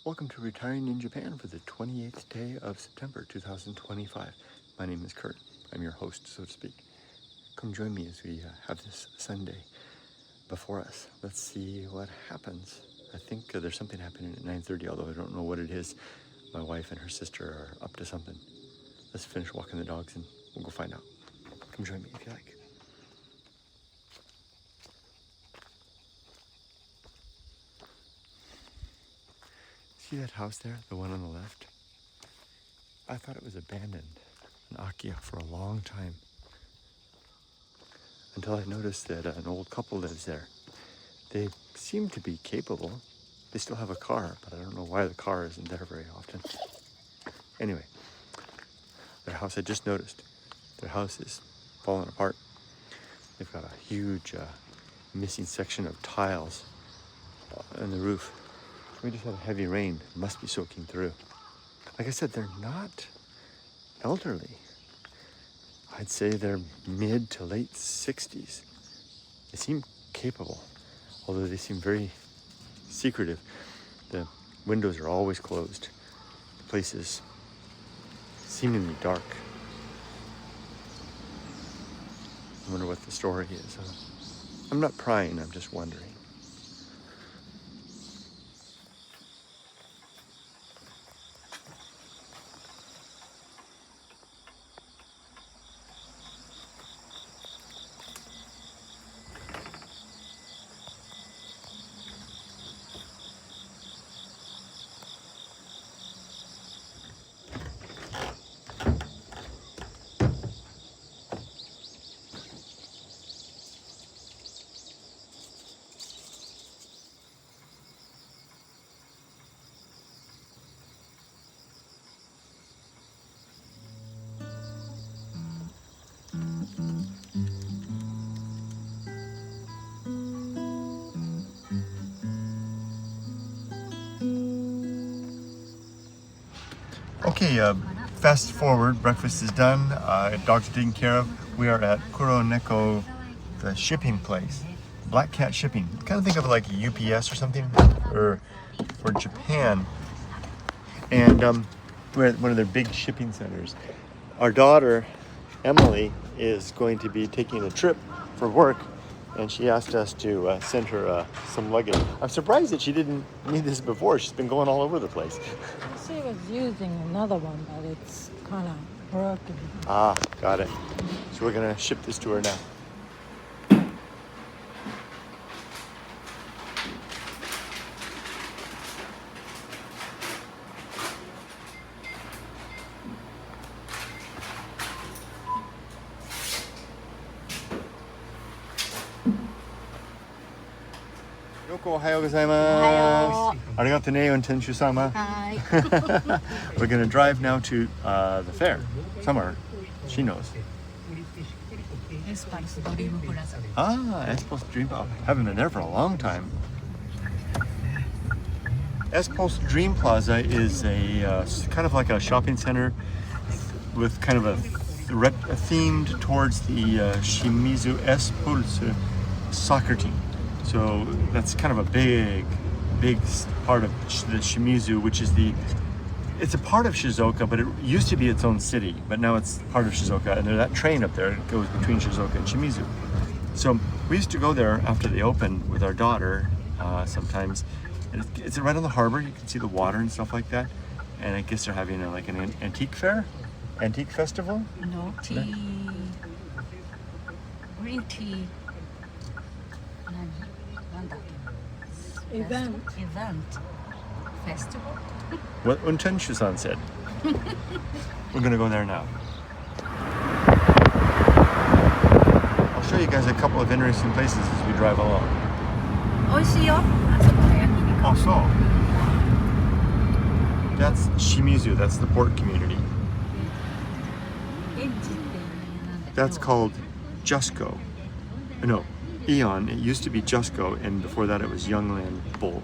Welcome to Retiring in Japan for the 28th day of September 2025. My name is Kurt. I'm your host, so to speak. Come join me as we have this Sunday before us. Let's see what happens. I think there's something happening at 9:30, although I don't know what it is. My wife and her sister are up to something. Let's finish walking the dogs and we'll go find out. Come join me if you like. See that house there, the one on the left? I thought it was abandoned, an Akia, for a long time. Until I noticed that an old couple lives there. They seem to be capable. They still have a car, but I don't know why the car isn't there very often. Anyway, their house, I just noticed, their house is falling apart. They've got a huge missing section of tiles on the roof. We just had a heavy rain. It must be soaking through. Like I said, they're not elderly. I'd say they're mid to late 60s. They seem capable, although they seem very secretive. The windows are always closed. The place is seemingly dark. I wonder what the story is. I'm not prying, I'm just wondering. Okay, fast forward, breakfast is done, dogs are taken care of. We are at Kuroneko, the shipping place, Black Cat Shipping. Kind of think of it like a UPS or something, or for Japan. And we're at one of their big shipping centers. Our daughter, Emily, is going to be taking a trip for work, and she asked us to send her some luggage. I'm surprised that she didn't need this before. She's been going all over the place. She was using another one, but it's kind of broken. Ah, got it. So we're gonna ship this to her now. Yoko, ohayou gozaimasu. Arigato ne, untenshū-sama. Hi. We're gonna drive now to the fair, somewhere. She knows. Ah, Espos Dream Plaza. Haven't been there for a long time. Espos Dream Plaza is a kind of like a shopping center with kind of a themed towards the Shimizu Espos soccer team. So that's kind of a big part of the Shimizu, which is it's a part of Shizuoka, but it used to be its own city, but now it's part of Shizuoka, and there's that train up there that goes between Shizuoka and Shimizu. So we used to go there after they opened with our daughter sometimes. And it's right on the harbor. You can see the water and stuff like that. And I guess they're having like an antique fair? Antique festival? No, tea. Green tea. Event. Festival. What Untenshu-san said. We're gonna go there now. I'll show you guys a couple of interesting places as we drive along. 美味しいよ。あそこの焼肉。 Oh, so that's Shimizu. That's the port community. That's called Jusco. No, Eon. It used to be Jusco, and before that it was Youngland Bull.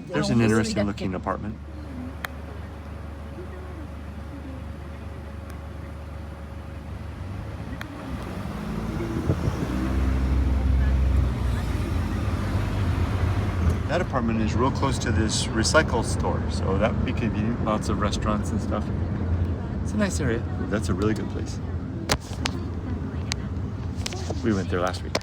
There's an interesting looking apartment. That apartment apartment is real close to this recycle store, so that would be convenient. Lots of restaurants and stuff. It's a nice area. That's a really good place. We went there last week.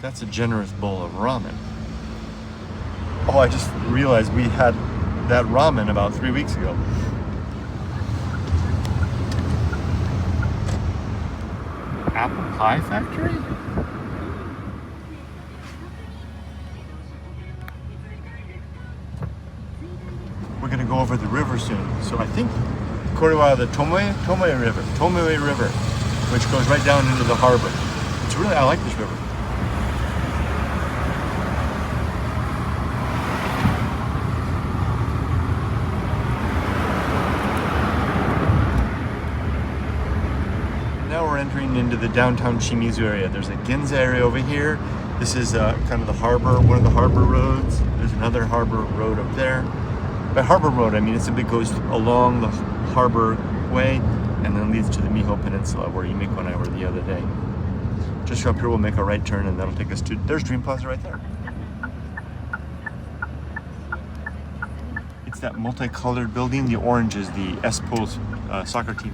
That's a generous bowl of ramen. Oh, I just realized we had that ramen about 3 weeks ago. Apple Pie Factory? We're gonna go over the river soon. So I think Korewa, the Tomoe River, which goes right down into the harbor. It's really, I like this river. Now we're entering into the downtown Shimizu area. There's a Ginza area over here. This is kind of the harbor, one of the harbor roads. There's another harbor road up there. By harbor road, I mean it goes along the harbor way and then leads to the Miho Peninsula where Yumiko and I were the other day. Just up here we'll make a right turn and that'll take us to, there's Dream Plaza right there. It's that multicolored building. The orange is the S-Pulse soccer team.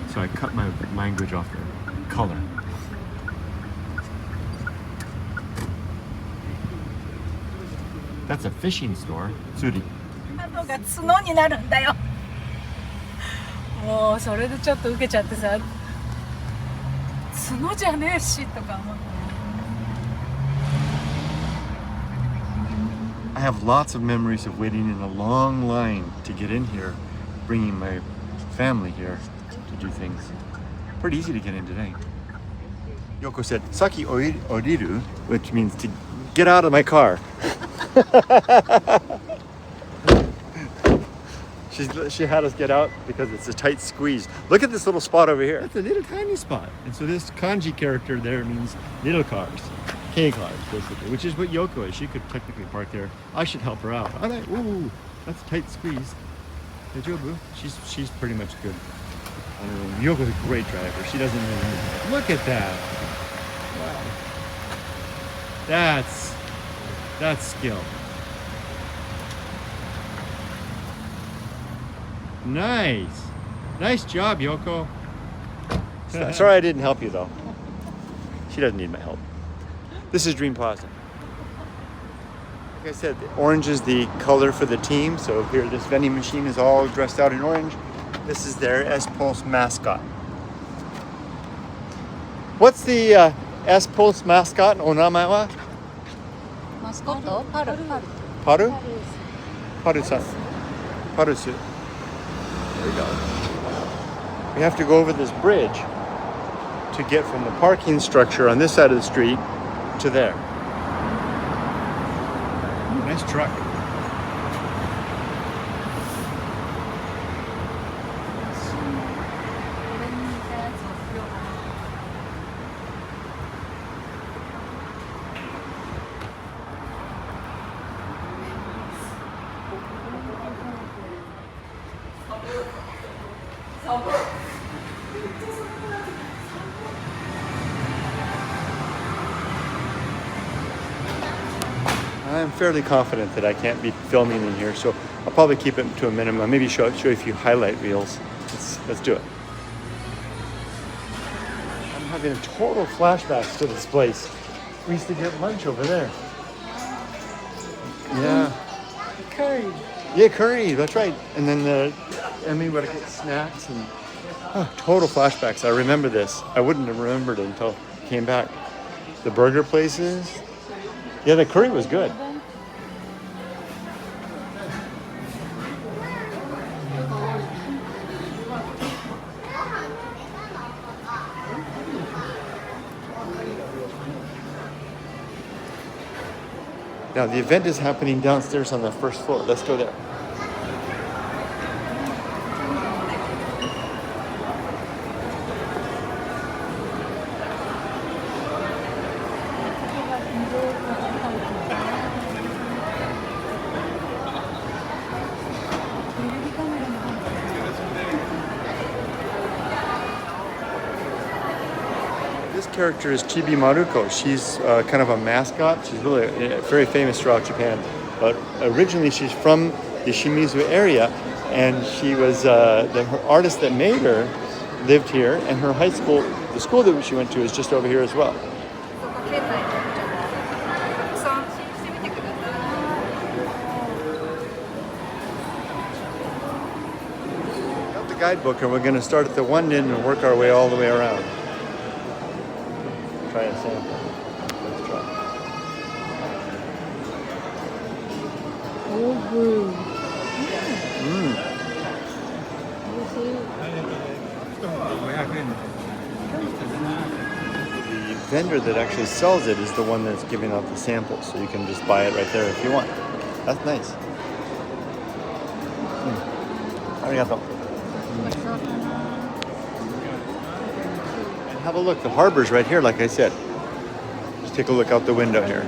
So I cut my language off the color. That's a fishing store. Tsuri. のが角になるんだよ。もうそれでちょっと受けちゃってさ、角じゃねえしとか思って。I have lots of memories of waiting in a long line to get in here, bringing my family here to do things. Pretty easy to get in today. Yoko said, "Saki oriru," which means to get out of my car. She had us get out because it's a tight squeeze. Look at this little spot over here. It's a little tiny spot. And so this kanji character there means little cars. K-cars, basically, which is what Yoko is. She could technically park there. I should help her out. Alright, ooh, that's a tight squeeze. Daijoubu? She's pretty much good. Yoko's a great driver. She doesn't really... Look at that. Wow. That's skill. Nice job, Yoko. Sorry I didn't help you though. She doesn't need my help. This is Dream Plaza. Like I said, the orange is the color for the team. So here, this vending machine is all dressed out in orange. This is their S-Pulse mascot. What's the S-Pulse mascot? Onamae wa? Mascot? Paru. Paru? Paru-san. Paru-su. There we go. We have to go over this bridge to get from the parking structure on this side of the street to there. Ooh, nice truck. I'm fairly confident that I can't be filming in here, so I'll probably keep it to a minimum. Maybe show you a few highlight reels. Let's do it. I'm having a total flashbacks to this place. We used to get lunch over there. Yeah. Curry. Yeah, curry. That's right. And then Emmy would get snacks and total flashbacks. I remember this. I wouldn't have remembered it until I came back. The burger places. Yeah, the curry was good. Now the event is happening downstairs on the first floor. Let's go there. This character is Chibi Maruko. She's kind of a mascot. She's really very famous throughout Japan. But originally she's from the Shimizu area, and she was her artist that made her lived here, and her high school, the school that she went to, is just over here as well. Got the guidebook, and we're going to start at the one end and work our way all the way around. Try a sample. Let's try. Old brew. The vendor that actually sells it is the one that's giving out the samples, so you can just buy it right there if you want. That's nice. Arigato. And have a look, the harbor's right here, like I said. Just take a look out the window here.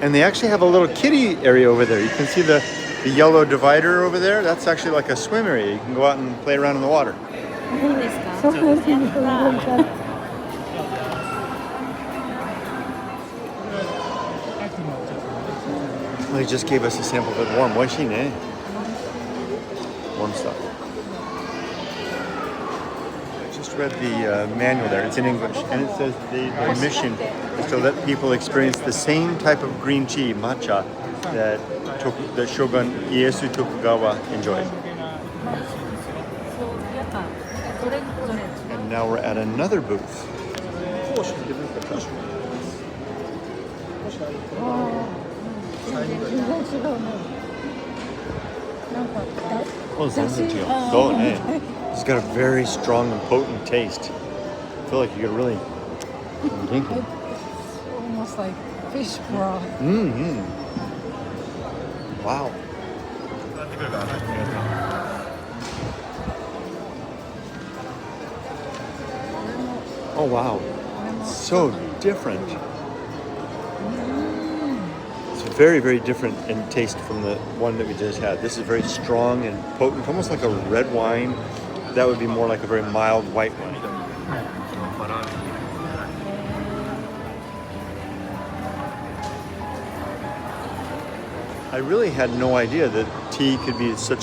And they actually have a little kiddie area over there. You can see the yellow divider over there. That's actually like a swim area. You can go out and play around in the water. Well, he just gave us a sample of it warm. Oishii ne? Warm stuff. I just read the manual there. It's in English. And it says the mission is to let people experience the same type of green tea, matcha, that the Shogun Ieyasu Tokugawa enjoyed. And now we're at another booth. Oh, it's got a very strong and potent taste. I feel like you could really drink it. It's almost like fish broth. Mm-hmm. Wow. Oh wow. It's so different. It's very, very different in taste from the one that we just had. This is very strong and potent, almost like a red wine. That would be more like a very mild white wine. I really had no idea that tea could be so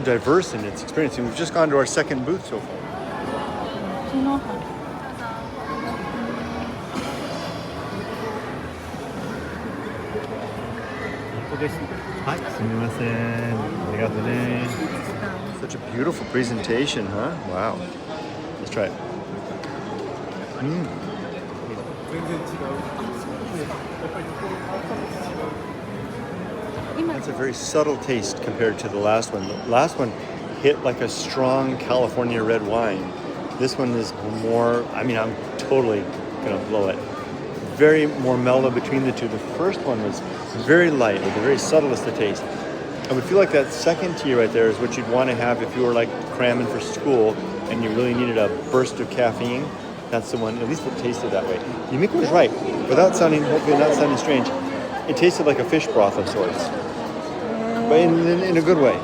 diverse in its experience. And we've just gone to our second booth so far. Such a beautiful presentation, huh? Wow. Let's try it. It's a very subtle taste compared to the last one. The last one hit like a strong California red wine. This one is more, I'm totally gonna blow it. Very more mellow between the two. The first one was very light, with the very subtlest of taste. I would feel like that second tea right there is what you'd want to have if you were like cramming for school and you really needed a burst of caffeine. That's the one, at least it tasted that way. Yumiko was right. Without sounding, hopefully not sounding strange, it tasted like a fish broth of sorts. But in a good way.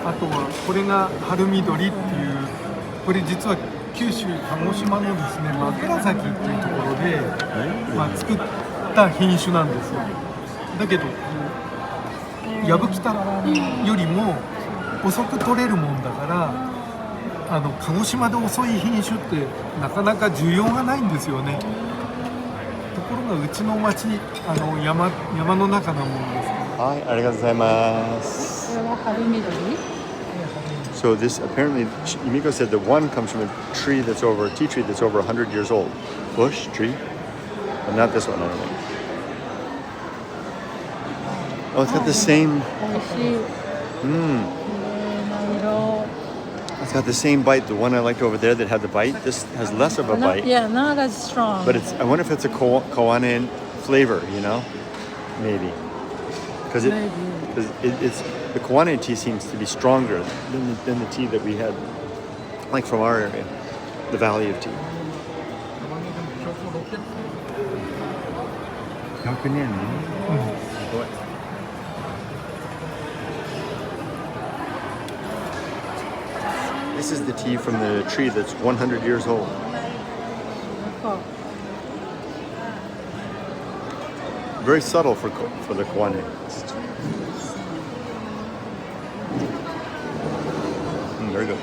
あとはこれが春緑っていう、これ実は九州鹿児島のですね枕崎っていうところで、作った品種なんですよ。だけどヤブキタよりも遅く取れるもんだから、鹿児島で遅い品種ってなかなか需要がないんですよね。ところがうちの町山の中なもんです。はい、ありがとうございます。これは春緑? So this apparently, Yumiko said the one comes from a tree that's over, a tea tree that's over 100 years old. Bush, tree? But not this one, I don't think. Oh, it's got the same. It's got the same bite. The one I liked over there that had the bite, this has less of a bite. Yeah, not as strong. But I wonder if it's a Kawanen flavor, you know? Maybe. Because it's the Kawane tea seems to be stronger than the tea that we had, like from our area, the Valley of Tea. 100 yen. This is the tea from the tree that's 100 years old. Very subtle for the Kawane. Very good.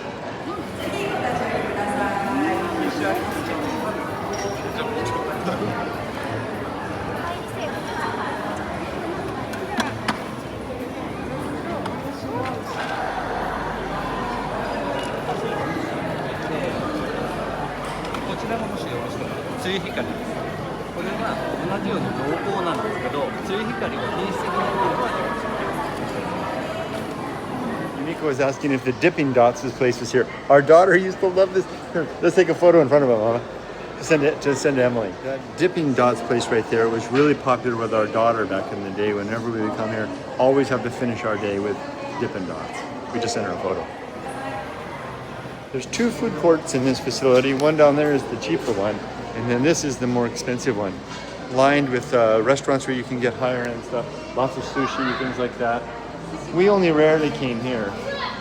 Yumiko was asking if the dipping dots place was here. Our daughter used to love this. Here, let's take a photo in front of it, Mama. To send to Emily. That dipping dots place right there was really popular with our daughter back in the day. Whenever we would come here, always have to finish our day with dipping dots. We just sent her a photo. There's 2 food courts in this facility. One down there is the cheaper one, and then this is the more expensive one, lined with restaurants where you can get higher end stuff, lots of sushi, things like that. We only rarely came here.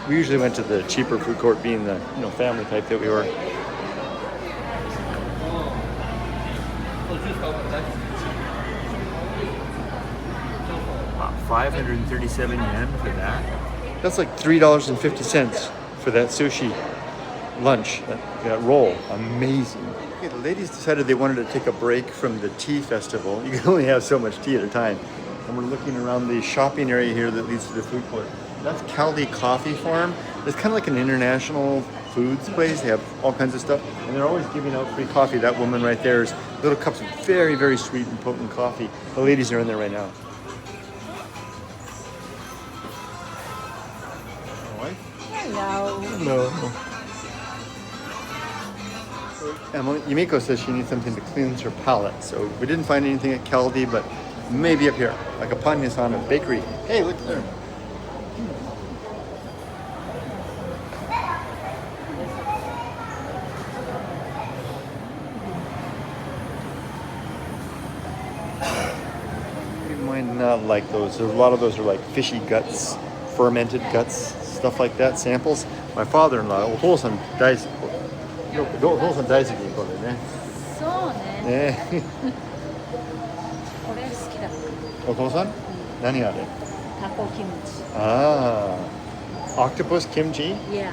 We usually went to the cheaper food court, being the family type that we were. 537 yen for that. That's like $3.50 for that sushi lunch, that roll. Amazing. Okay, the ladies decided they wanted to take a break from the tea festival. You can only have so much tea at a time. And we're looking around the shopping area here that leads to the food court. That's Caldi Coffee Farm. It's kind of like an international foods place. They have all kinds of stuff. And they're always giving out free coffee. That woman right there is little cups of very, very sweet and potent coffee. The ladies are in there right now. Hello. Hello. Emily, Yumiko says she needs something to cleanse her palate. So we didn't find anything at Caldi, but maybe up here, like a Pan-Nisana bakery. Hey, look there. You might not like those. A lot of those are like fishy guts, fermented guts, stuff like that, samples. My father-in-law, お父さん大好き。お父さん大好きこれね。そうね。ね。これ好きだ。お父さん？何あれ？タコキムチ。Ah, octopus kimchi? Yeah.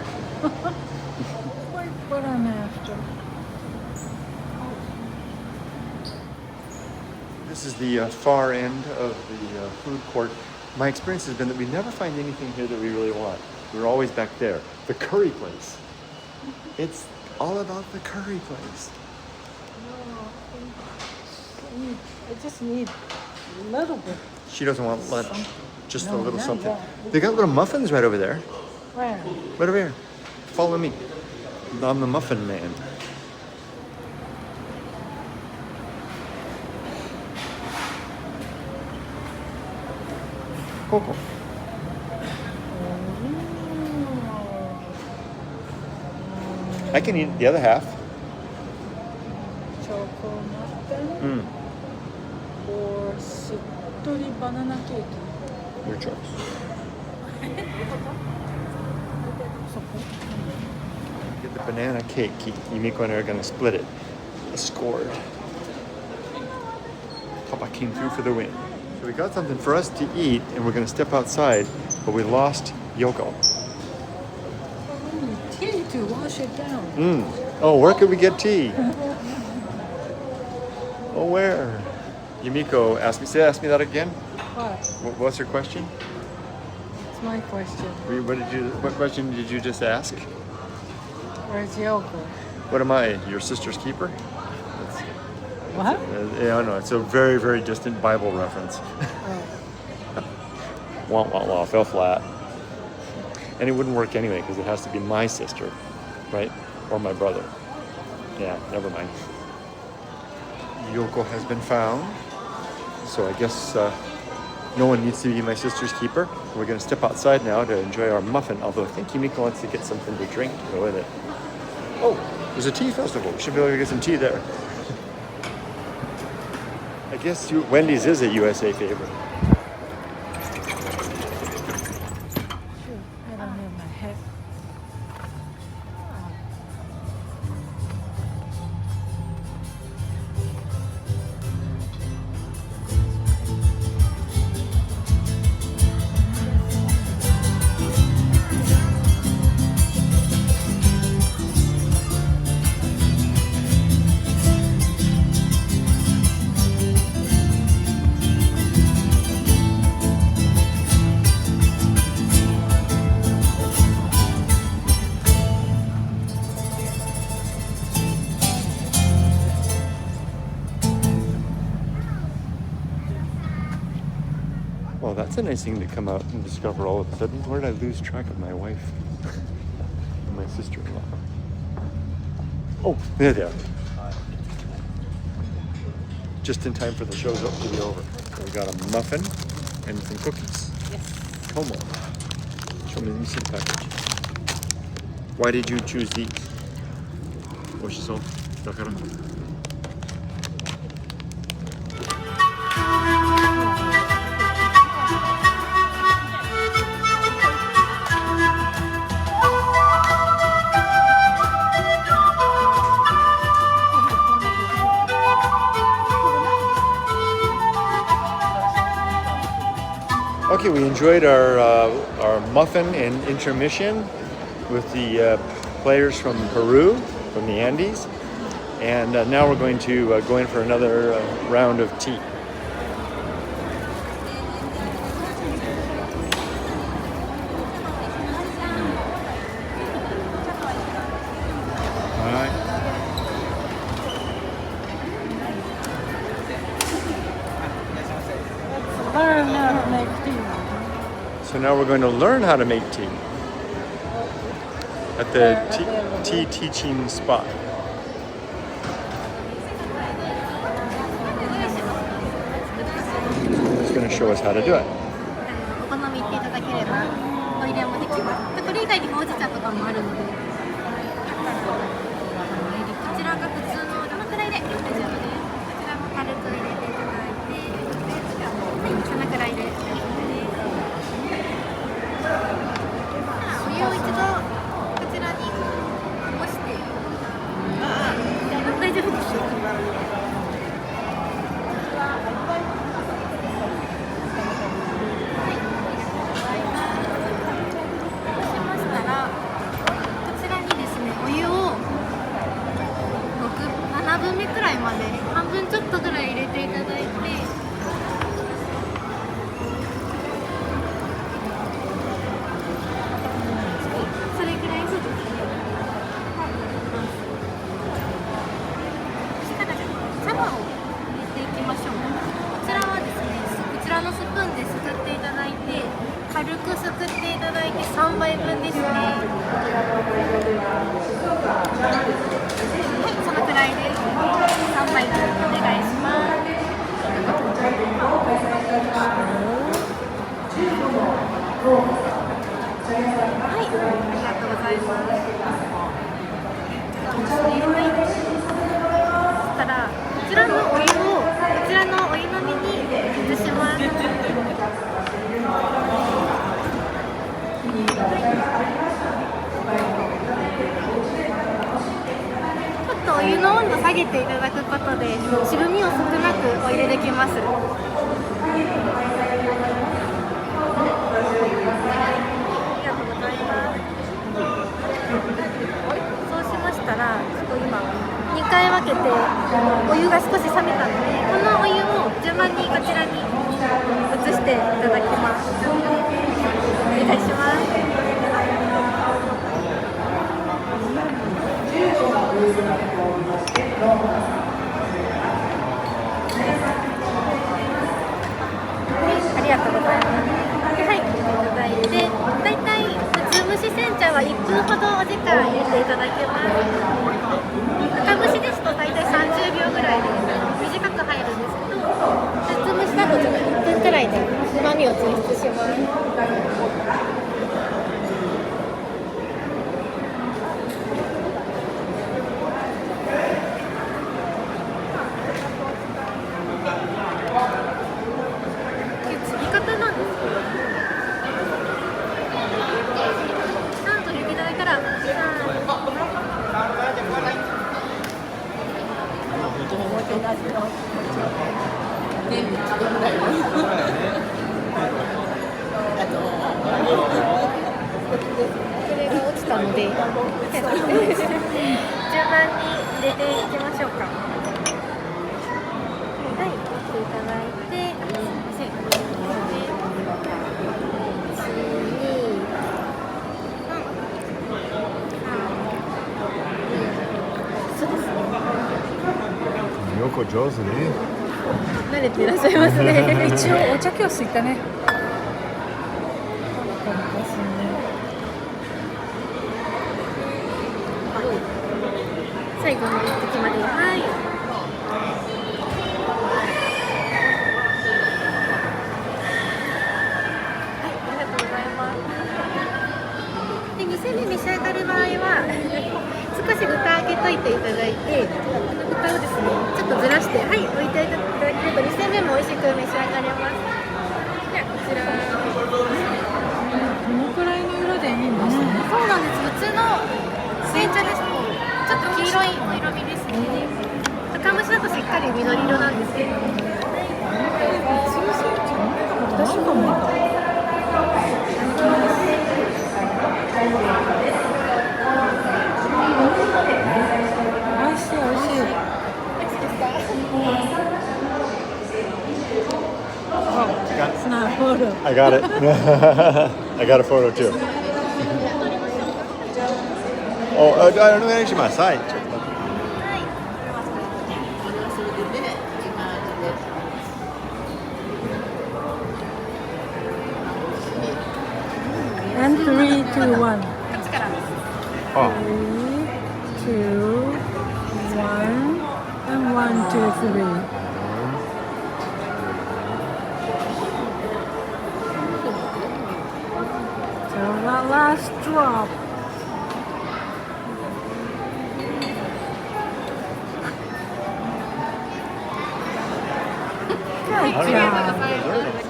What I'm after. This is the far end of the food court. My experience has been that we never find anything here that we really want. We're always back there. The curry place. It's all about the curry place. I just need a little bit. She doesn't want lunch. Just a little not something. that. They got little muffins right over there. Where? Right over here. Follow me. I'm the muffin man. Coco. I can eat the other half. Choco muffin Mm, or shittori banana cake. your choice. Get the banana cake. Yumiko and I are going to split it. Scored. Papa came through for the win. So we got something for us to eat, and we're going to step outside, but we lost Yoko. Tea to wash it down. Oh, where could we get tea? Oh, where? Yumiko asked me. Ask me that again. What? What's your question? It's my question. What question did you just ask? Where's Yoko? What am I? Your sister's keeper? What? Yeah, I know. It's a very, very distant Bible reference. Wah, wah, wah. Fell flat. And it wouldn't work anyway because it has to be my sister, right? Or my brother. Yeah, never mind. Yoko has been found. So I guess no one needs to be my sister's keeper. We're going to step outside now to enjoy our muffin, although I think Yumiko wants to get something to drink to go with it. Oh, there's a tea festival. We should be able to get some tea there. I guess Wendy's is a USA favorite. I don't have my hat. Well, that's a nice thing to come out and discover all of a sudden. Where did I lose track of my wife and my sister-in-law? Oh, there they are. Just in time for the show's up to be over. So we got a muffin and some cookies. Yes. Como. Show me the package. Why did you choose these? Oshiso? Dakara? Okay, we enjoyed our muffin and intermission with the players from Peru, from the Andes, and now we're going to go in for another round of tea. All right. Learn how to make tea. So now we're going to learn how to make tea at the tea teaching spot. He's going to show us how to do it. お好み言っていただければお入れもできます。これ以外にほうじ茶とかもあるので、こちらが普通のどのくらいで大丈夫です。こちらも軽く入れていただいて、はい、そのくらいで大丈夫です。お湯を一度こちらにこぼして、大丈夫です。7分目くらいまで半分ちょっとぐらい入れていただいて、それぐらいそうですね。そしたら茶葉を入れていきましょう。こちらはですね、こちらのスプーンですくっていただいて、軽くすくっていただいて3杯分ですね。はい、そのくらいで3杯分お願いします。はい、ありがとうございます。そしたらこちらのお湯をこちらのお湯飲みに移します。お湯の温度下げていただくことで渋みを少なくお入れできます。ありがとうございます。そうしましたら、ちょっと今2回分けてお湯が少し冷めたので、このお湯を順番にこちらに移していただきます。お願いします。ありがとうございます。はい、いただいて、だいたい普通蒸し煎茶は1分ほどお時間入れていただけます。赤蒸しですとだいたい30秒ぐらいで短く入るんですけど、普通蒸しだと1分くらいでうまこれが落ちたので順番に入れていきましょうか。はい、入れていただいて、そうですね。よく上手ね。慣れていらっしゃいますね。一応お茶教室行ったね。最後の一滴まで、はい。ありがとうございます。で、2戦目召し上がる場合は少し蓋開けといていただいて、蓋をですね、ちょっとずらして、はい、置いていただけると2戦目も美味しく召し上がれます。ではこちら。このくらいの色でいいんですね。そうなんです。普通の煎茶ですとちょっと黄色いお色味ですね。赤虫だとしっかり緑色なんですけど。私も見た。美味しい美味しい。It's not a photo. I got it. I got a photo too. Oh, お願いします。はい。And 3, 2, 1. あ、 3, 2, 1, and 1, 2, 3. So the last drop. Good job.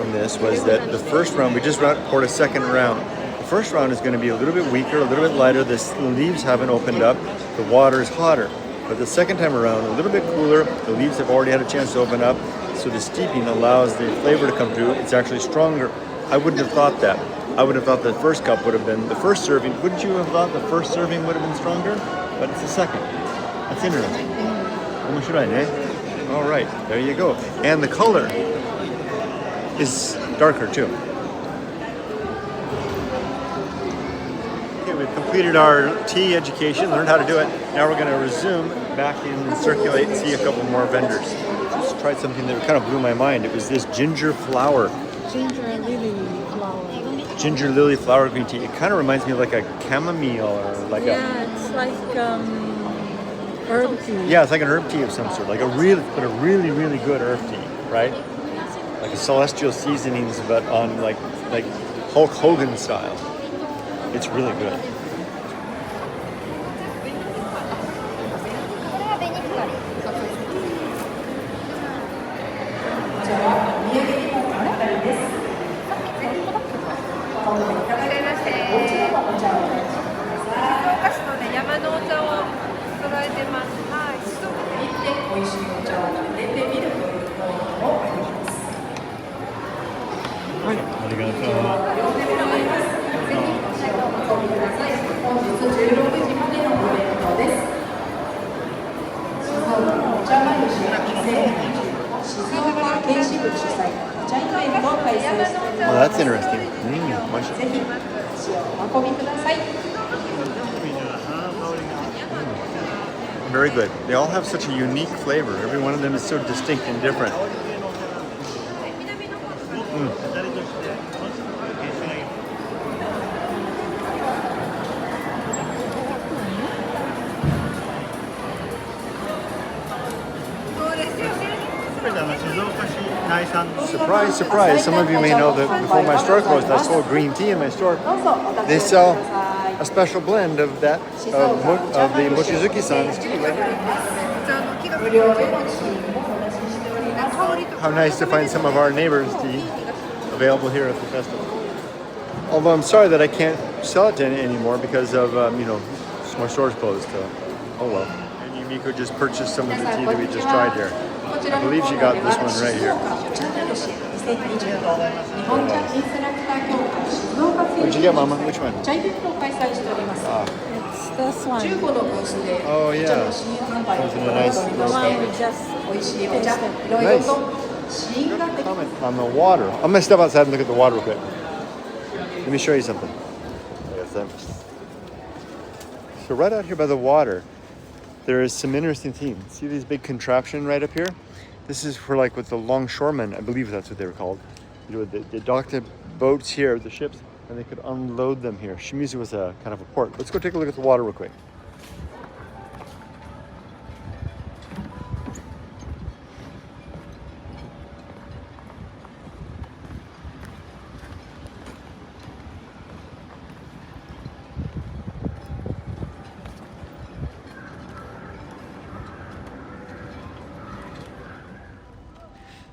from this was that the first round, we just poured a second round. The first round is going to be a little bit weaker, a little bit lighter. The leaves haven't opened up. The water is hotter. But the second time around, a little bit cooler. The leaves have already had a chance to open up. So the steeping allows the flavor to come through. It's actually stronger. I wouldn't have thought that. I would have thought the first cup would have been the first serving. Wouldn't you have thought the first serving would have been stronger? But it's the second. That's interesting. All right, there you go. And the color is darker too. Okay, we've completed our tea education, learned how to do it. Now we're going to resume back in and circulate and see a couple more vendors. Just tried something that kind of blew my mind. It was this ginger flower. Ginger lily flower. Ginger lily flower green tea. It kind of reminds me of like a chamomile or like it's like herb tea. Yeah, it's like an herb tea of some sort, like a really good herb tea, right? Like a celestial seasonings, but on like Hulk Hogan style. It's really good. Oh, that's interesting. Very good. They all have such a unique flavor. Every one of them is so distinct and different. Surprise, surprise. Some of you may know that before my store closed, I sold green tea in my store. They sell a special blend of that, of the Mochizuki-san's tea. How nice to find some of our neighbors' tea available here at the festival. Although I'm sorry that I can't sell it to any anymore because of, my store's closed. So, oh well. And Yumiko just purchased some of the tea that we just tried here. I believe she got this one right here. What'd you get, Mama? Which one? It's this one. Oh yeah. Comes in a nice The little one we package. just tasted. Nice. Comment on the water. I'm gonna step outside and look at the water real quick. Let me show you something. So right out here by the water, there is some interesting things. See these big contraption right up here? This is for like with the longshoremen, I believe that's what they were called. You know, they docked the boats here, the ships, and they could unload them here. Shimizu was a kind of a port. Let's go take a look at the water real quick.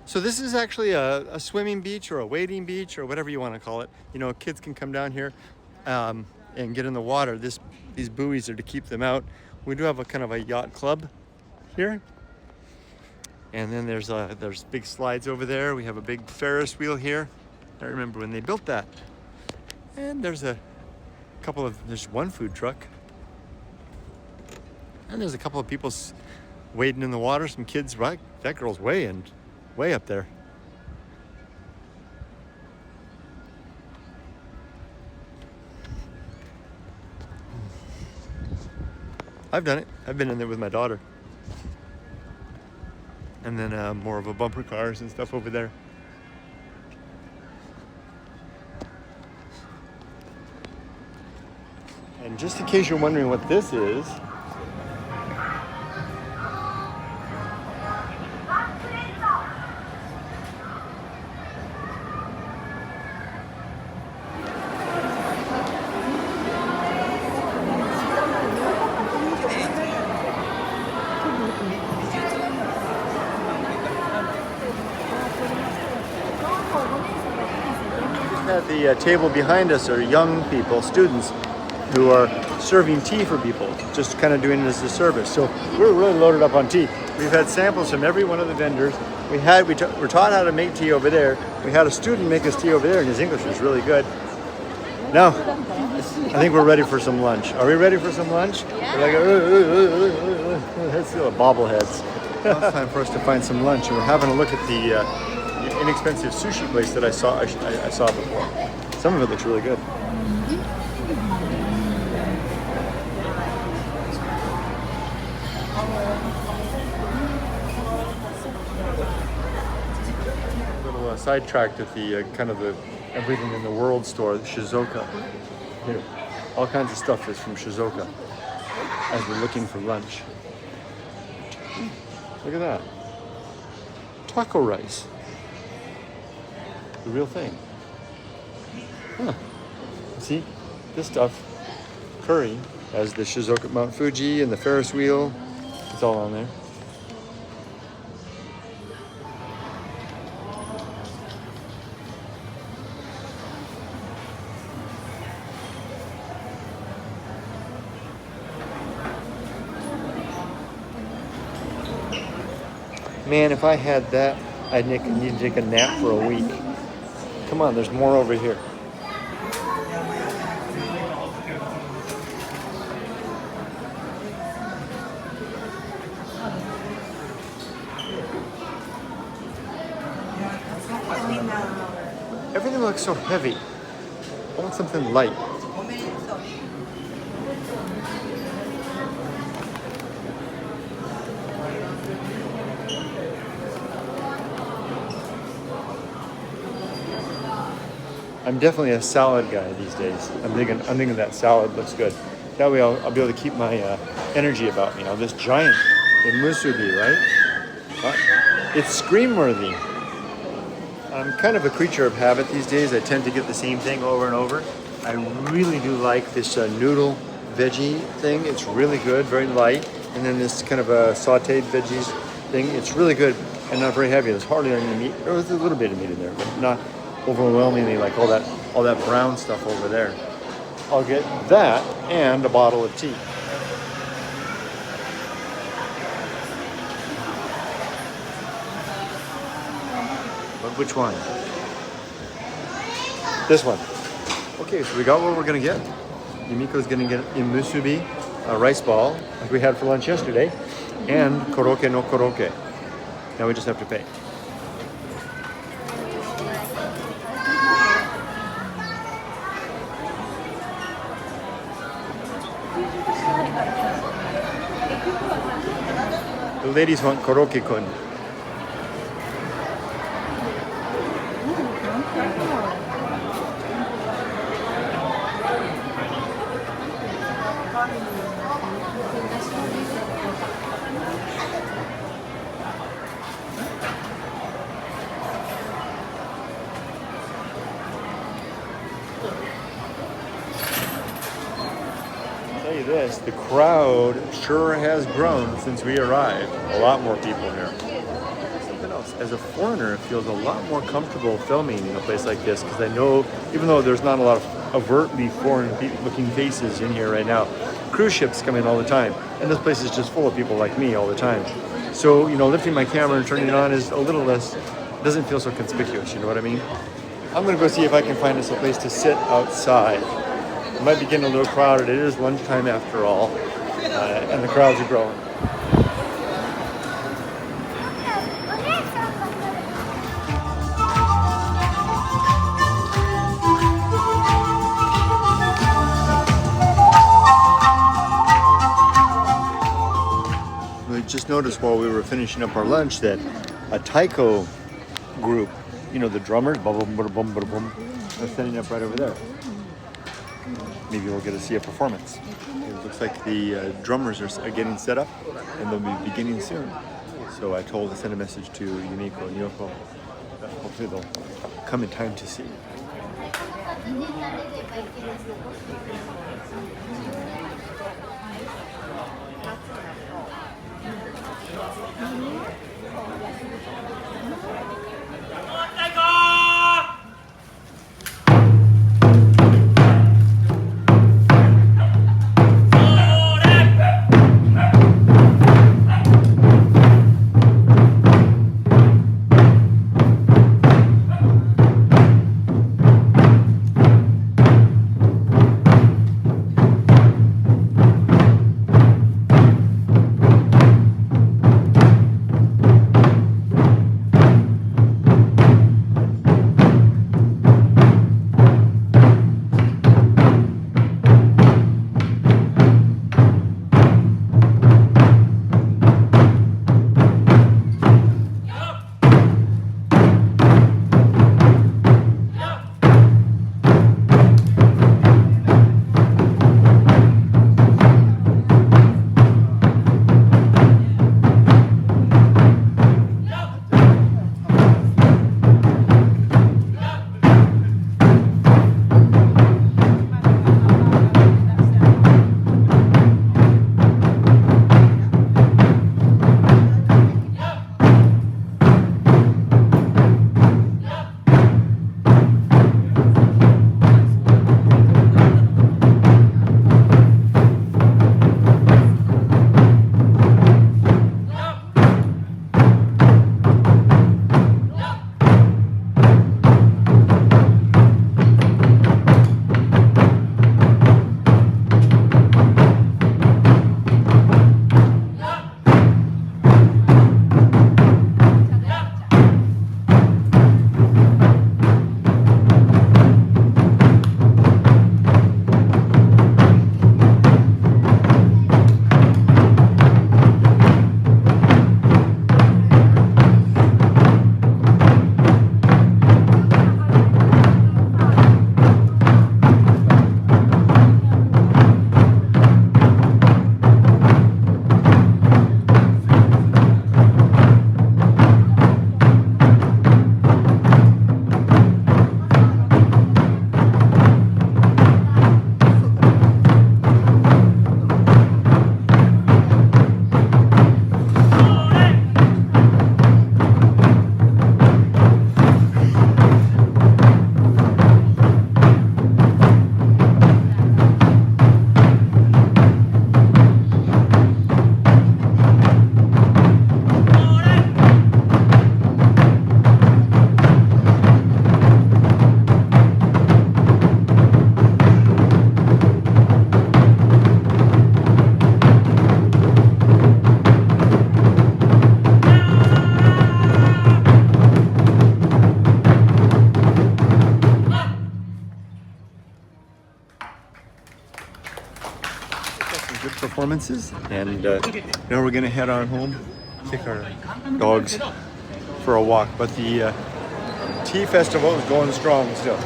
So this is actually a swimming beach or a wading beach or whatever you want to call it. You know, kids can come down here and get in the water. These buoys are to keep them out. We do have a kind of a yacht club here. And then there's big slides over there. We have a big Ferris wheel here. I remember when they built that. And there's there's one food truck. And there's a couple of people wading in the water. Some kids, right? That girl's way up there. I've done it. I've been in there with my daughter. And then more of a bumper cars and stuff over there. And just in case you're wondering what this is, at the table behind us are young people, students, who are serving tea for people, just kind of doing it as a service. So we're really loaded up on tea. We've had samples from every one of the vendors. We're taught how to make tea over there. We had a student make us tea over there, and his English was really good. Now, I think we're ready for some lunch. Are we ready for some lunch? Yeah. We're like, that's still bobbleheads. Now it's time for us to find some lunch, and we're having a look at the inexpensive sushi place that I saw before. Some of it looks really good. A little sidetracked at the kind of the everything in the world store, the Shizuoka. Here, all kinds of stuff is from Shizuoka as we're looking for lunch. Look at that. Taco rice. The real thing. Huh. See, this stuff, curry, has the Shizuoka Mount Fuji and the Ferris wheel. It's all on there. Man, if I had that, I'd need to take a nap for a week. Come on, there's more over here. Everything looks so heavy. I want something light. I'm definitely a salad guy these days. I'm thinking that salad looks good. That way I'll be able to keep my energy about me. Now this giant musubi, right? It's scream-worthy. I'm kind of a creature of habit these days. I tend to get the same thing over and over. I really do like this noodle veggie thing. It's really good, very light. And then this kind of a sauteed veggies thing. It's really good and not very heavy. There's hardly any meat. There's a little bit of meat in there, but not overwhelmingly like all that brown stuff over there. I'll get that and a bottle of tea. But which one? This one. Okay, so we got what we're gonna get. Yumiko's gonna get a musubi, a rice ball, like we had for lunch yesterday, and koroke no koroke. Now we just have to pay. The ladies want koroke-kun. I'll tell you this, the crowd sure has grown since we arrived. A lot more people here. Something else, as a foreigner, it feels a lot more comfortable filming in a place like this because I know, even though there's not a lot of overtly foreign-looking faces in here right now, cruise ships come in all the time, and this place is just full of people like me all the time. So, you know, lifting my camera and turning it on is a little less, doesn't feel so conspicuous, you know what I mean? I'm gonna go see if I can find us a place to sit outside. It might be getting a little crowded. It is lunchtime after all, and the crowds are growing. We just noticed while we were finishing up our lunch that a taiko group, you know, the drummers, boom, boom, boom, boom, boom, are standing up right over there. Maybe we'll get to see a performance. It looks like the drummers are getting set up and they'll be beginning soon. So I told to send a message to Yumiko and Yoko that hopefully they'll come in time to see. performances, and now we're gonna head on home, take our dogs for a walk. But the tea festival is going strong still.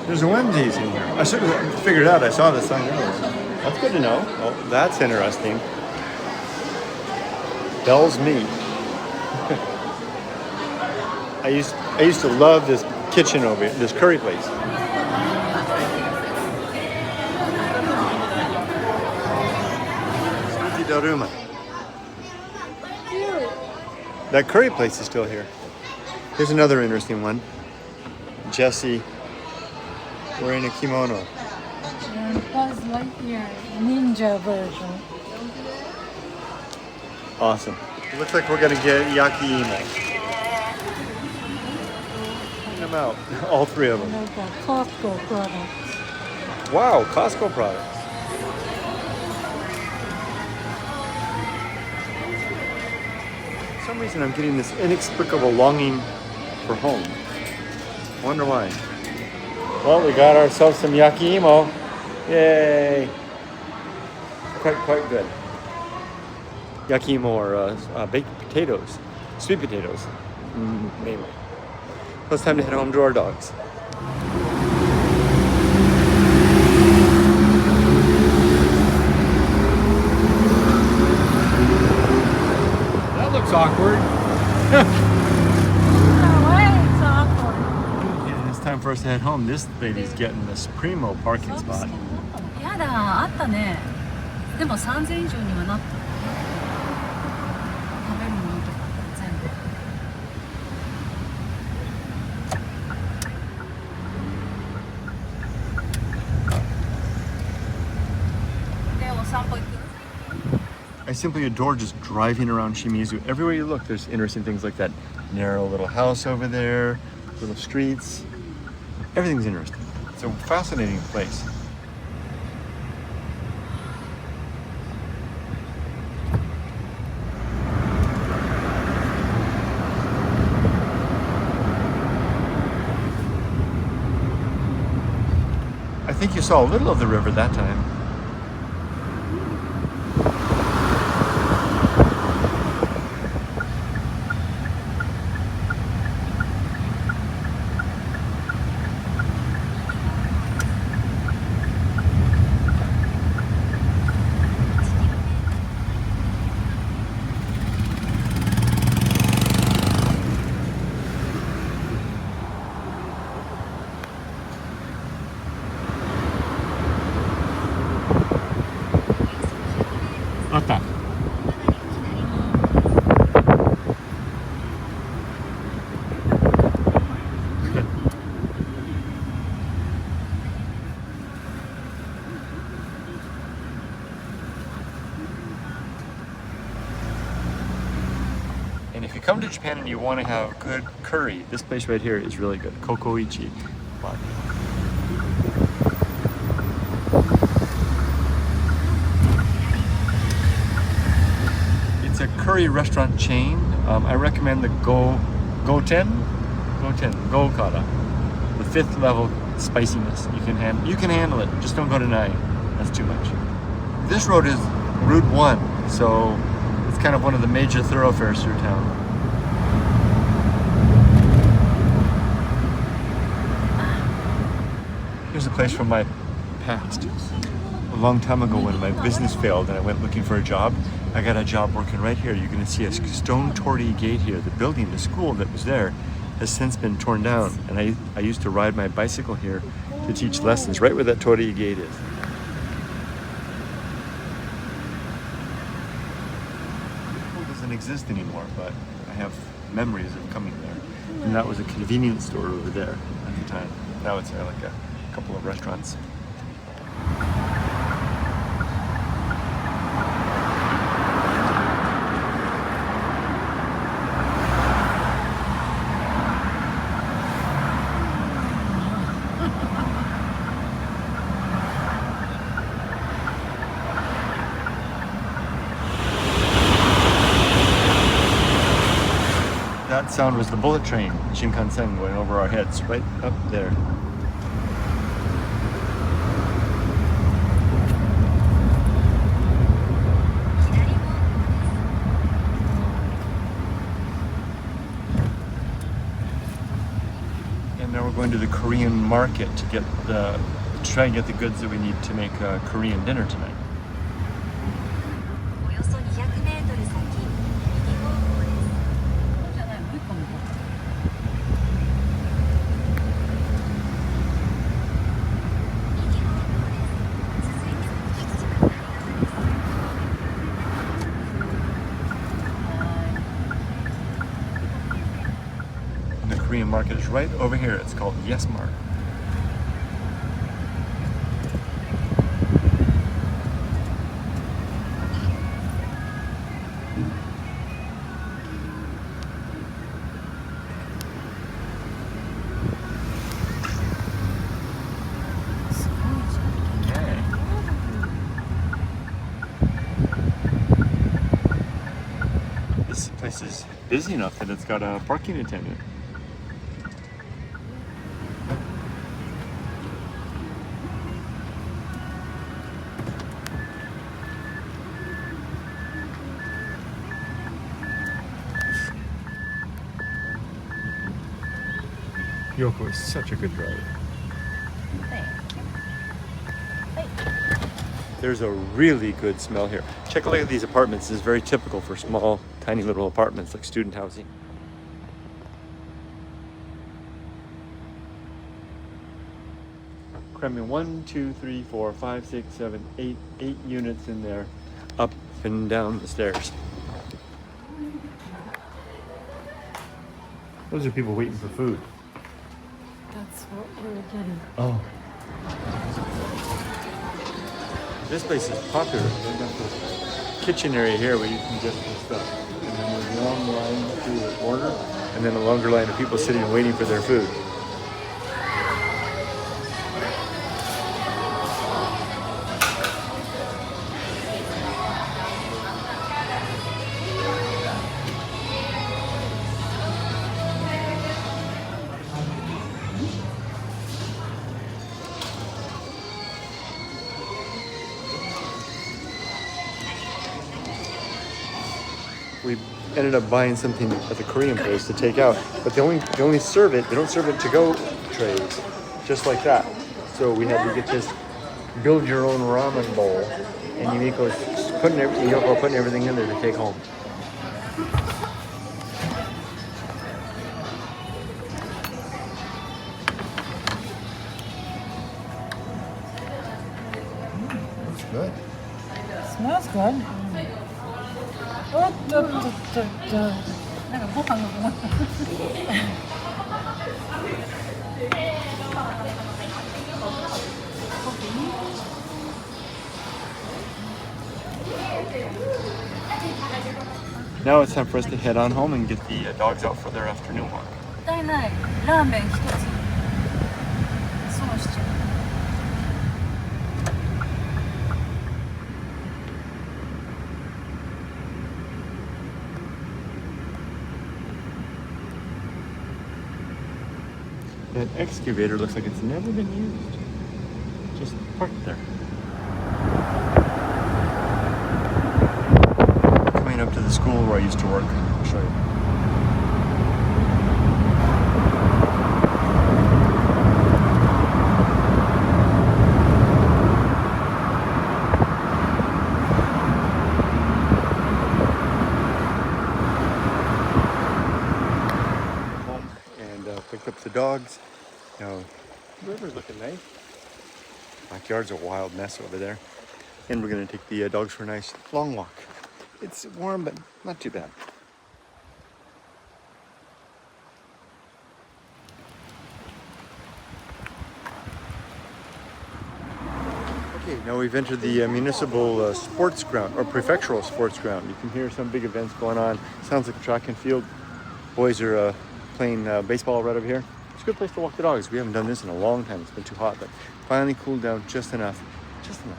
There's a Wednesdays in here. I should have figured out. I saw the sign earlier. That's good to know. Oh, that's interesting. Bell's Meat. I used to love this kitchen over here, this curry place. Daruma. That curry place is still here. Here's another interesting one. Jesse wearing a kimono. And Buzz Lightyear ninja version. Awesome. It looks like we're gonna get yakiimo. Clean them out, all three of them. Like a Costco products. Wow, Costco products. For some reason I'm getting this inexplicable longing for home. Wonder why. Well, we got ourselves some yakiimo. Yay! Quite good. Yakiimo or baked potatoes, sweet potatoes, mainly. So it's time to head home to our dogs. That looks awkward. It's time for us to head home. This lady's getting this primo parking spot. やだ、あったね。でも3000以上にはなった。食べるものとか全部。で、お散歩行く？ I simply adore just driving around Shimizu. Everywhere you look, there's interesting things like that narrow little house over there, little streets. Everything's interesting. It's a fascinating place. I think you saw a little of the river that time. And if you come to Japan and you want to have good curry, this place right here is really good. Kokoichi. It's a curry restaurant chain. I recommend the Goten, Go-Kara, the 5th level spiciness. You can handle it. Just don't go to 9. That's too much. This road is Route 1, so it's kind of one of the major thoroughfares through town. Here's a place from my past. A long time ago when my business failed and I went looking for a job, I got a job working right here. You're going to see a stone torii gate here. The building, the school that was there, has since been torn down. And I used to ride my bicycle here to teach lessons right where that torii gate is. Exist anymore, but I have memories of coming there. And that was a convenience store over there at the time. Now it's like a couple of restaurants. That sound was the bullet train, Shinkansen, going over our heads, right up there. And now we're going to the Korean market to try and get the goods that we need to make a Korean dinner tonight. およそ200メートル先、右方向です。じゃない、もう一個の方。右方向です。続いて右口が左側です。And the Korean market is right over here. It's called Yes Mart. This place is busy enough that it's got a parking attendant. Yoko is such a good driver. There's a really good smell here. Check a look at these apartments. This is very typical for small, tiny little apartments like student housing. Cramming 1, 2, 3, 4, 5, 6, 7, 8 units in there, up and down the stairs. Those are people waiting for food. That's what we're getting. Oh. This place is popular. They've got this kitchen area here where you can get some stuff. And then there's a long line to order, and then a longer line of people sitting and waiting for their food. We ended up buying something at the Korean place to take out, but they only serve it. They don't serve it to go trays, just like that. So we had to get this build your own ramen bowl, and Yumiko's putting everything in there to take home. Looks good. Smells good. Oh, da. なんかご飯がご飯。Now it's time for us to head on home and get the dogs out for their afternoon walk. もったいない。ラーメン一つ。そうしちゃう。That excavator looks like it's never been used. Just parked there. Coming up to the school where I used to work. I'll show you. Home and picked up the dogs. Now, the river's looking nice. Backyard's a wild mess over there. And we're gonna take the dogs for a nice long walk. It's warm, but not too bad. Okay, now we've entered the municipal sports ground, or prefectural sports ground. You can hear some big events going on. Sounds like a track and field. Boys are playing baseball right over here. It's a good place to walk the dogs. We haven't done this in a long time. It's been too hot, but finally cooled down just enough. Just enough.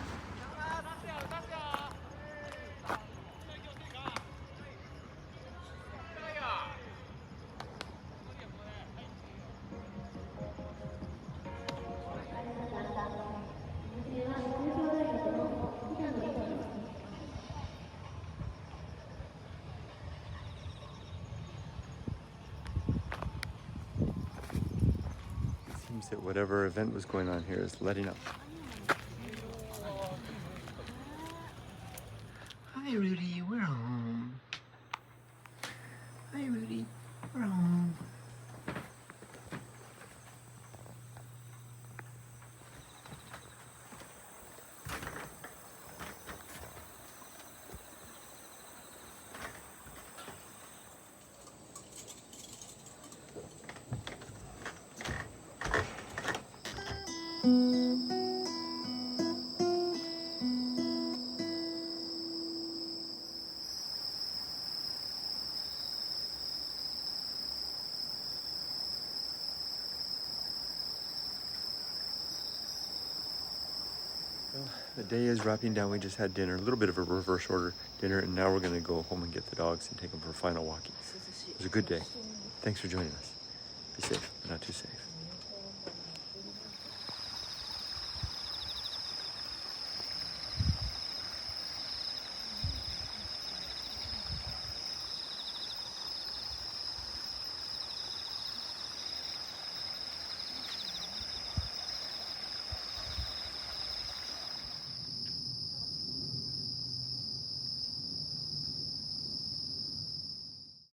that whatever event was going on here is letting up. Hi Rudy, we're home. Hi Rudy, we're home. Well, the day is wrapping down. We just had dinner, a little bit of a reverse order dinner, and now we're going to go home and get the dogs and take them for a final walkie. It was a good day. Thanks for joining us. Be safe.